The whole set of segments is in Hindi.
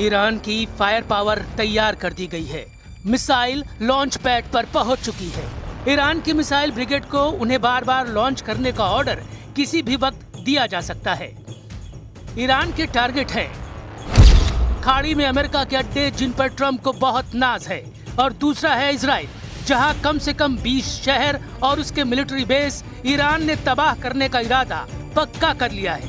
ईरान की फायर पावर तैयार कर दी गई है। मिसाइल लॉन्च पैड पर पहुंच चुकी है। ईरान की मिसाइल ब्रिगेड को उन्हें बार बार लॉन्च करने का ऑर्डर किसी भी वक्त दिया जा सकता है। ईरान के टारगेट है खाड़ी में अमेरिका के अड्डे जिन पर ट्रंप को बहुत नाज है, और दूसरा है इजराइल, जहां कम से कम 20 शहर और उसके मिलिट्री बेस ईरान ने तबाह करने का इरादा पक्का कर लिया है।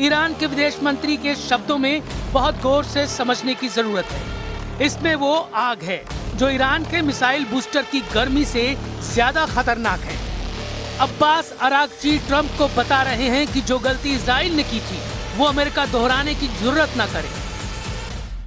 ईरान के विदेश मंत्री के शब्दों में बहुत गौर से समझने की जरूरत है। इसमें वो आग है जो ईरान के मिसाइल बूस्टर की गर्मी से ज्यादा खतरनाक है। अब्बास अरागची ट्रंप को बता रहे हैं कि जो गलती इजराइल ने की थी वो अमेरिका दोहराने की जरूरत न करे।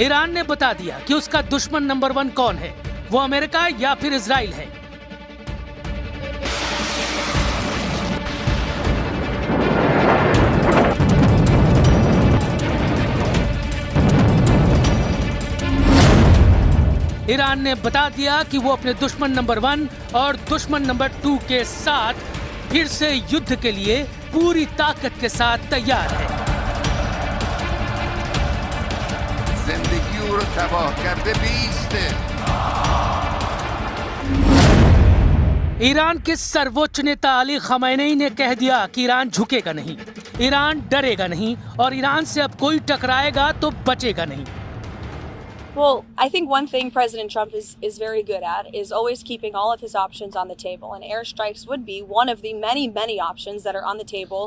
ईरान ने बता दिया कि उसका दुश्मन नंबर 1 कौन है, वो अमेरिका या फिर इजराइल है। ईरान ने बता दिया कि वो अपने दुश्मन नंबर 1 और दुश्मन नंबर 2 के साथ फिर से युद्ध के लिए पूरी ताकत के साथ तैयार है। ईरान के सर्वोच्च नेता अली खमैनी ने कह दिया कि ईरान झुकेगा नहीं, ईरान डरेगा नहीं, और ईरान से अब कोई टकराएगा तो बचेगा नहीं। Well, I think one thing President Trump is very good at is always keeping all of his options on the table, and airstrikes would be one of the many options that are on the table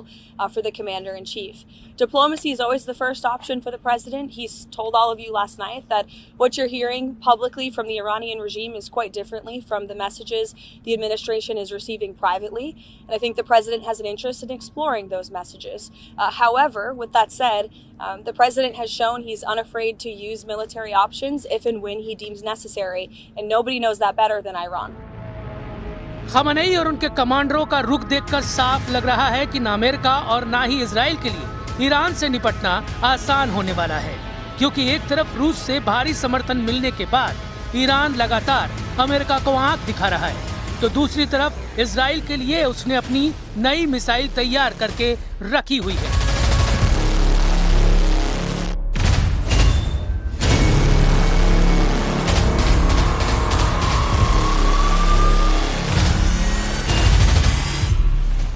for the commander-in-chief. Diplomacy is always the first option for the president. He's told all of you last night that what you're hearing publicly from the Iranian regime is quite differently from the messages the administration is receiving privately, and I think the president has an interest in exploring those messages. However, with that said, the president has shown he's unafraid to use military options if and when he deems necessary, and nobody knows that better than Iran. Khamenei और उनके कमांडरों का रुख देखकर साफ लग रहा है कि न अमेरिका और न ही इजराइल के लिए ईरान से निपटना आसान होने वाला है, क्योंकि एक तरफ रूस से भारी समर्थन मिलने के बाद ईरान लगातार अमेरिका को आंख दिखा रहा है, तो दूसरी तरफ इजराइल के लिए उसने अपनी नई मिसाइल तैयार करके रखी हुई है।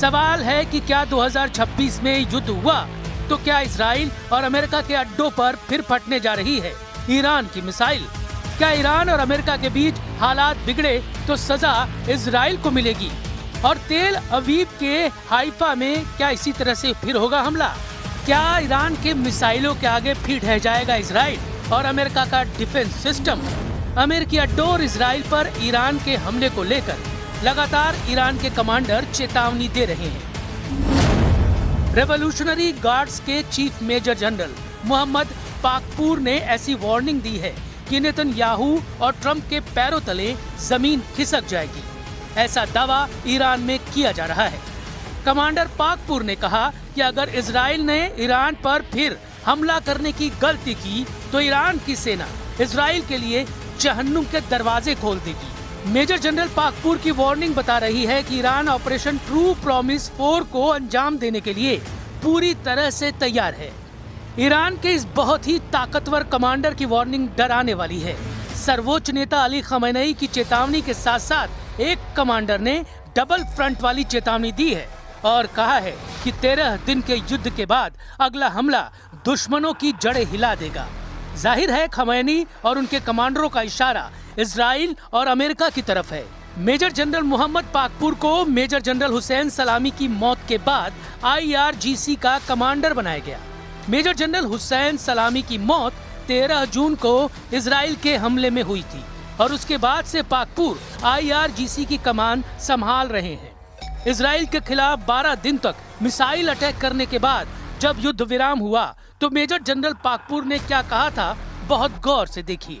सवाल है कि क्या 2026 में युद्ध हुआ तो क्या इजराइल और अमेरिका के अड्डों पर फिर फटने जा रही है ईरान की मिसाइल? क्या ईरान और अमेरिका के बीच हालात बिगड़े तो सजा इजराइल को मिलेगी? और तेल अवीव के हाइफा में क्या इसी तरह से फिर होगा हमला? क्या ईरान के मिसाइलों के आगे फिर ढह जाएगा इजराइल और अमेरिका का डिफेंस सिस्टम? अमेरिकी अड्डों और इजराइल पर ईरान के हमले को लेकर लगातार ईरान के कमांडर चेतावनी दे रहे हैं। रेवोल्यूशनरी गार्ड्स के chief major general Mohammad Pakpour ने ऐसी वार्निंग दी है कि नेतन्याहू और ट्रंप के पैरों तले जमीन खिसक जाएगी। ऐसा दावा ईरान में किया जा रहा है। कमांडर पाकपूर ने कहा कि अगर इजराइल ने ईरान पर फिर हमला करने की गलती की तो ईरान की सेना इजराइल के लिए जहन्नुम के दरवाजे खोल देगी। मेजर जनरल पाकपूर की वार्निंग बता रही है कि ईरान ऑपरेशन ट्रू प्रॉमिस 4 को अंजाम देने के लिए पूरी तरह से तैयार है। ईरान के इस बहुत ही ताकतवर कमांडर की वार्निंग डराने वाली है। सर्वोच्च नेता अली खमनेई की चेतावनी के साथ साथ एक कमांडर ने डबल फ्रंट वाली चेतावनी दी है और कहा है कि 13 दिन के युद्ध के बाद अगला हमला दुश्मनों की जड़ें हिला देगा। जाहिर है खमैनी और उनके कमांडरों का इशारा इजराइल और अमेरिका की तरफ है। मेजर जनरल मोहम्मद पाकपूर को मेजर जनरल हुसैन सलामी की मौत के बाद IRGC का कमांडर बनाया गया। मेजर जनरल हुसैन सलामी की मौत 13 जून को इजराइल के हमले में हुई थी और उसके बाद से पाकपूर IRGC की कमान संभाल रहे हैं। इजराइल के खिलाफ 12 दिन तक मिसाइल अटैक करने के बाद जब युद्ध विराम हुआ तो मेजर जनरल पाकपुर ने क्या कहा था, बहुत गौर से देखिए।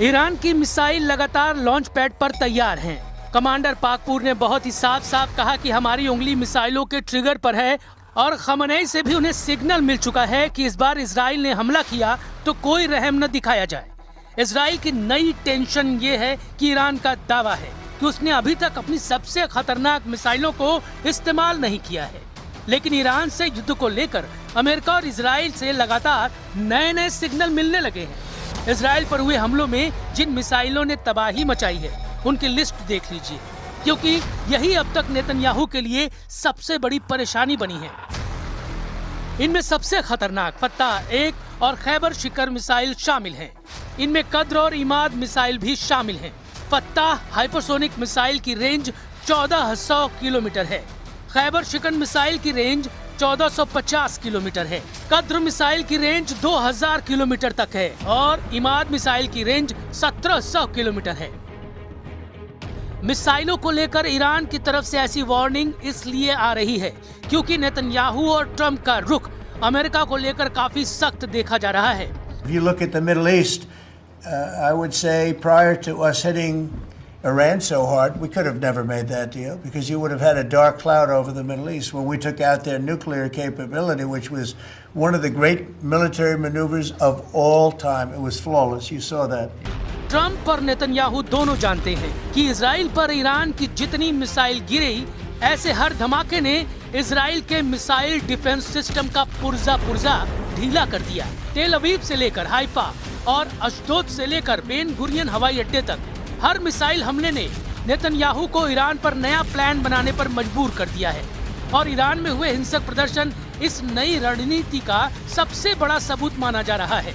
ईरान की मिसाइल लगातार लॉन्च पैड पर तैयार हैं। कमांडर पाकपुर ने बहुत ही साफ साफ कहा कि हमारी उंगली मिसाइलों के ट्रिगर पर है और खमनेई से भी उन्हें सिग्नल मिल चुका है कि इस बार इजराइल ने हमला किया तो कोई रहम न दिखाया जाए। इजराइल की नई टेंशन ये है कि ईरान का दावा है कि उसने अभी तक अपनी सबसे खतरनाक मिसाइलों को इस्तेमाल नहीं किया है, लेकिन ईरान से युद्ध को लेकर अमेरिका और इजराइल से लगातार नए नए सिग्नल मिलने लगे हैं। इजराइल पर हुए हमलों में जिन मिसाइलों ने तबाही मचाई है उनकी लिस्ट देख लीजिए, क्योंकि यही अब तक नेतन्याहू के लिए सबसे बड़ी परेशानी बनी है। इनमें सबसे खतरनाक फत्ताह 1 और खैबर शिकर मिसाइल शामिल हैं। इनमें कद्र और इमाद मिसाइल भी शामिल हैं। फत्ताह हाइपरसोनिक मिसाइल की रेंज 1400 किलोमीटर है। खैबर शिकन मिसाइल की रेंज 1450 किलोमीटर है। कद्र मिसाइल की रेंज 2000 किलोमीटर तक है और इमाद मिसाइल की रेंज 1700 किलोमीटर है। मिसाइलों को लेकर ईरान की तरफ से ऐसी वार्निंग इसलिए आ रही है क्योंकि नेतन्याहू और ट्रंप का रुख अमेरिका को लेकर काफी सख्त देखा जा रहा है। If you look at the Middle East, I would say prior to us hitting Iran so hard, we could have never made that deal because you would have had a dark cloud over the Middle East when we took out their nuclear capability, which was one of the great military maneuvers of all time. It was flawless. You saw that. Trump और नेतन्याहू दोनों जानते हैं कि इजराइल पर ईरान की जितनी मिसाइल गिरी, ऐसे हर धमाके ने इजराइल के मिसाइल डिफेंस सिस्टम का पुर्जा ढीला कर दिया। तेल अवीव से लेकर हाइफा और अशदोद से लेकर बेन गुरियन हवाई अड्डे तक हर मिसाइल हमले ने नेतन्याहू को ईरान पर नया प्लान बनाने पर मजबूर कर दिया है और ईरान में हुए हिंसक प्रदर्शन इस नई रणनीति का सबसे बड़ा सबूत माना जा रहा है।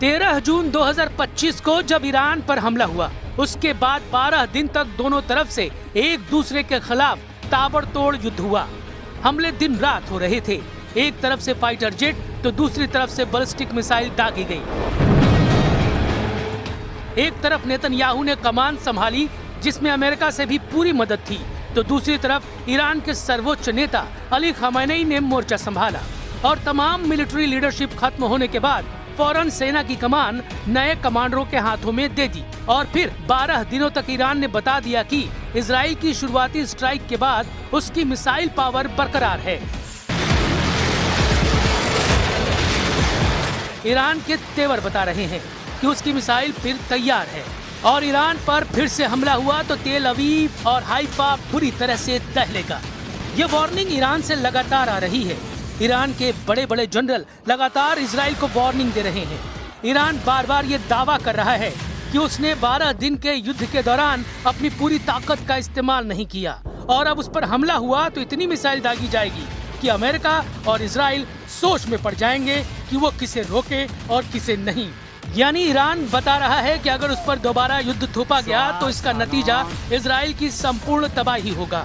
13 जून 2025 को जब ईरान पर हमला हुआ, उसके बाद 12 दिन तक दोनों तरफ से एक दूसरे के खिलाफ ताबड़तोड़ युद्ध हुआ। हमले दिन रात हो रहे थे। एक तरफ से फाइटर जेट तो दूसरी तरफ से बैलिस्टिक मिसाइल दागी गई। एक तरफ नेतन्याहू ने कमान संभाली जिसमें अमेरिका से भी पूरी मदद थी, तो दूसरी तरफ ईरान के सर्वोच्च नेता अली खamenei ने मोर्चा संभाला और तमाम मिलिट्री लीडरशिप खत्म होने के बाद फौरन सेना की कमान नए कमांडरों के हाथों में दे दी और फिर 12 दिनों तक ईरान ने बता दिया कि इजराइल की शुरुआती स्ट्राइक के बाद उसकी मिसाइल पावर बरकरार है। ईरान के तेवर बता रहे हैं कि उसकी मिसाइल फिर तैयार है और ईरान पर फिर से हमला हुआ तो तेल अवीव और हाइफा बुरी तरह से दहलेगा। ये वार्निंग ईरान से लगातार आ रही है। ईरान के बड़े बड़े जनरल लगातार इजराइल को वार्निंग दे रहे हैं। ईरान बार बार ये दावा कर रहा है कि उसने 12 दिन के युद्ध के दौरान अपनी पूरी ताकत का इस्तेमाल नहीं किया और अब उस पर हमला हुआ तो इतनी मिसाइल दागी जाएगी कि अमेरिका और इजराइल सोच में पड़ जाएंगे कि वो किसे रोके और किसे नहीं। यानी ईरान बता रहा है कि अगर उस पर दोबारा युद्ध थोपा गया तो इसका नतीजा इजराइल की संपूर्ण तबाही होगा।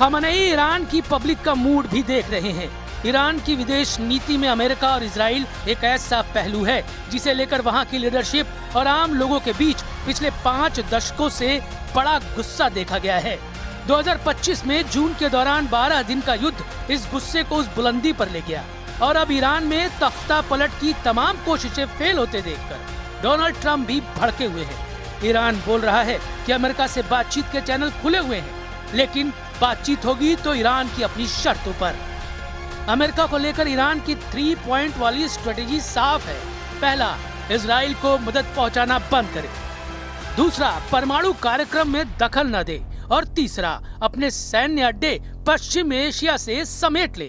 खamenei ईरान की पब्लिक का मूड भी देख रहे हैं। ईरान की विदेश नीति में अमेरिका और इजराइल एक ऐसा पहलू है जिसे लेकर वहां की लीडरशिप और आम लोगों के बीच पिछले 5 दशकों से बड़ा गुस्सा देखा गया है। 2025 में जून के दौरान 12 दिन का युद्ध इस गुस्से को उस बुलंदी पर ले गया और अब ईरान में तख्ता पलट की तमाम कोशिशें फेल होते देखकर डोनाल्ड ट्रंप भी भड़के हुए हैं। ईरान बोल रहा है कि अमेरिका से बातचीत के चैनल खुले हुए हैं लेकिन बातचीत होगी तो ईरान की अपनी शर्तों पर। अमेरिका को लेकर ईरान की 3 पॉइंट वाली स्ट्रेटेजी साफ है। पहला, इजराइल को मदद पहुंचाना बंद करे। दूसरा, परमाणु कार्यक्रम में दखल न दे। और तीसरा, अपने सैन्य अड्डे पश्चिम एशिया से समेट ले।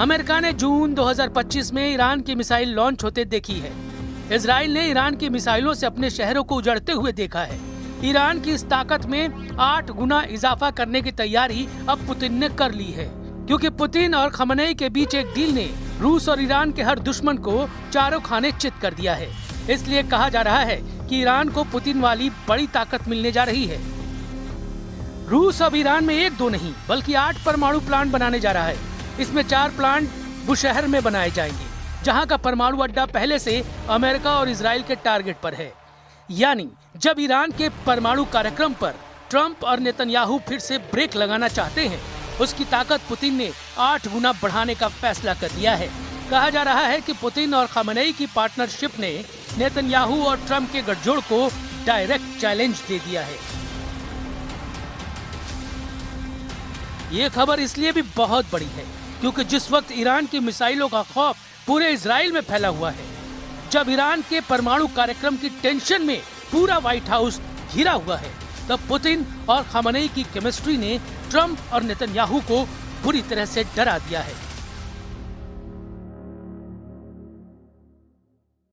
अमेरिका ने जून 2025 में ईरान की मिसाइल लॉन्च होते देखी है। इजराइल ने ईरान की मिसाइलों से अपने शहरों को उजड़ते हुए देखा है। ईरान की इस ताकत में 8 गुना इजाफा करने की तैयारी अब पुतिन ने कर ली है, क्योंकि पुतिन और खमेनी के बीच एक डील ने रूस और ईरान के हर दुश्मन को चारों खाने चित कर दिया है। इसलिए कहा जा रहा है कि ईरान को पुतिन वाली बड़ी ताकत मिलने जा रही है। रूस अब ईरान में 1-2 नहीं बल्कि 8 परमाणु प्लांट बनाने जा रहा है। इसमें 4 प्लांट बुशहर में बनाए जाएंगे, जहां का परमाणु अड्डा पहले से अमेरिका और इजराइल के टारगेट पर है। यानी जब ईरान के परमाणु कार्यक्रम पर ट्रंप और नेतन्याहू फिर से ब्रेक लगाना चाहते हैं, उसकी ताकत पुतिन ने 8 गुना बढ़ाने का फैसला कर लिया है। कहा जा रहा है कि पुतिन और खमेनी की पार्टनरशिप ने नेतन्याहू और ट्रंप के गठजोड़ को डायरेक्ट चैलेंज दे दिया है। ये खबर इसलिए भी बहुत बड़ी है क्योंकि जिस वक्त ईरान की मिसाइलों का खौफ पूरे इजराइल में फैला हुआ है, जब ईरान के परमाणु कार्यक्रम की टेंशन में पूरा व्हाइट हाउस घिरा हुआ है, तब पुतिन और खमेनी की केमिस्ट्री ने ट्रंप और नेतन्याहू को बुरी तरह से डरा दिया है।